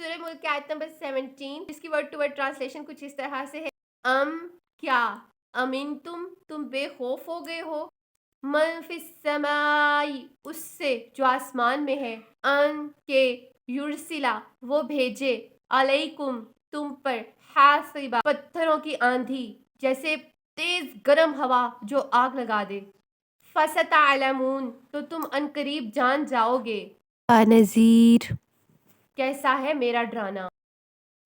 سورہ ملک کی آیت نمبر 17، جس کی ورڈ ٹو ورڈ ٹرانسلیشن کچھ اس طرح سے ہے، کیا امین تم بے خوف ہو گئے ہو، من فی السماء اس سے جو آسمان میں ہے، ان کے یرسلا وہ بھیجے، علیکم تم پر، حاصبا پتھروں کی آندھی جیسے تیز گرم ہوا جو آگ لگا دے، فستعلمون تو تم عنقریب جان جاؤ گے، نذیر کیسا ہے میرا ڈرانا،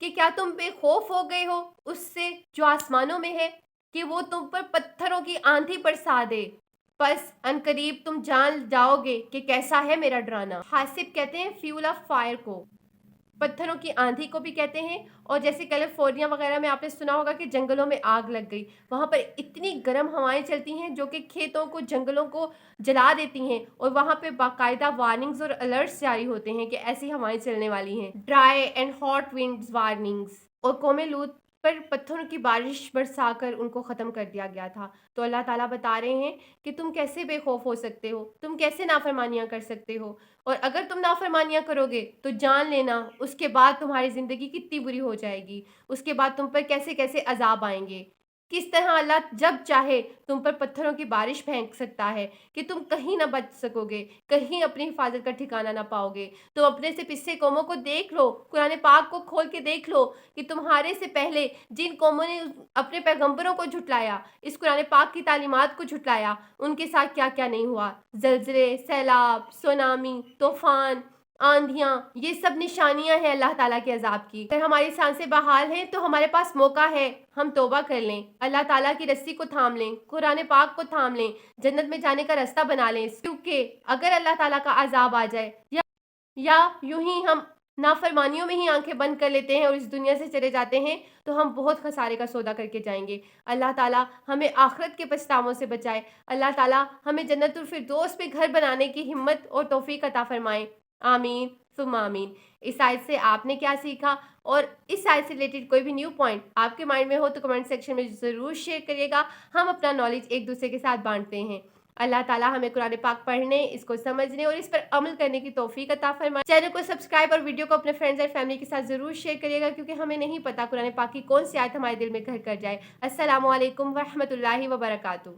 کہ کیا تم بے خوف ہو گئے ہو اس سے جو آسمانوں میں ہے کہ وہ تم پر پتھروں کی آندھی برسا دے، پس عنقریب تم جان جاؤ گے کہ کیسا ہے میرا ڈرانا۔ حاسب کہتے ہیں فیول آف فائر کو، پتھروں کی آندھی کو بھی کہتے ہیں، اور جیسے کیلیفورنیا وغیرہ میں آپ نے سنا ہوگا کہ جنگلوں میں آگ لگ گئی، وہاں پر اتنی گرم ہوائیں چلتی ہیں جو کہ کھیتوں کو جنگلوں کو جلا دیتی ہیں، اور وہاں پہ باقاعدہ وارننگز اور الرٹس جاری ہوتے ہیں کہ ایسی ہوائیں چلنے والی ہیں، dry and hot winds warnings, اور قوم لوط پر پتھروں کی بارش برسا کر ان کو ختم کر دیا گیا تھا۔ تو اللہ تعالیٰ بتا رہے ہیں کہ تم کیسے بے خوف ہو سکتے ہو، تم کیسے نافرمانیاں کر سکتے ہو، اور اگر تم نافرمانیاں کرو گے تو جان لینا اس کے بعد تمہاری زندگی کتنی بری ہو جائے گی، اس کے بعد تم پر کیسے کیسے عذاب آئیں گے، کس طرح اللہ جب چاہے تم پر پتھروں کی بارش پھینک سکتا ہے کہ تم کہیں نہ بچ سکو گے، کہیں اپنی حفاظت کا ٹھکانہ نہ پاؤ گے۔ تم اپنے سے پچھلے قوموں کو دیکھ لو، قرآن پاک کو کھول کے دیکھ لو کہ تمہارے سے پہلے جن قوموں نے اپنے پیغمبروں کو جھٹلایا، اس قرآن پاک کی تعلیمات کو جھٹلایا، ان کے ساتھ کیا کیا نہیں ہوا، زلزلے، سیلاب، سونامی، طوفان، آندھیاں، یہ سب نشانیاں ہیں اللہ تعالیٰ کے عذاب کی۔ اگر ہماری سانسیں بحال ہیں تو ہمارے پاس موقع ہے، ہم توبہ کر لیں، اللہ تعالیٰ کی رسی کو تھام لیں، قرآن پاک کو تھام لیں، جنت میں جانے کا راستہ بنا لیں، کیونکہ اگر اللہ تعالیٰ کا عذاب آ جائے یا یوں ہی ہم نافرمانیوں میں ہی آنکھیں بند کر لیتے ہیں اور اس دنیا سے چلے جاتے ہیں تو ہم بہت خسارے کا سودا کر کے جائیں گے۔ اللہ تعالیٰ ہمیں آخرت کے پچھتاووں سے بچائے، اللہ تعالیٰ ہمیں جنت الفردوس پہ گھر بنانے کی ہمت اور توفیق عطا فرمائے، آمین ثم آمین۔ اس آیت سے آپ نے کیا سیکھا، اور اس آیت سے ریلیٹڈ کوئی بھی نیو پوائنٹ آپ کے مائنڈ میں ہو تو کمنٹ سیکشن میں ضرور شیئر کریے گا، ہم اپنا نالج ایک دوسرے کے ساتھ بانٹتے ہیں۔ اللہ تعالیٰ ہمیں قرآن پاک پڑھنے، اس کو سمجھنے اور اس پر عمل کرنے کی توفیق عطا فرمائے۔ چینل کو سبسکرائب اور ویڈیو کو اپنے فرینڈز اور فیملی کے ساتھ ضرور شیئر کریے گا، کیونکہ ہمیں نہیں پتا قرآن پاک کی کون سی آیت ہمارے دل میں گھر کر جائے۔ السلام علیکم ورحمۃ اللہ وبرکاتہ۔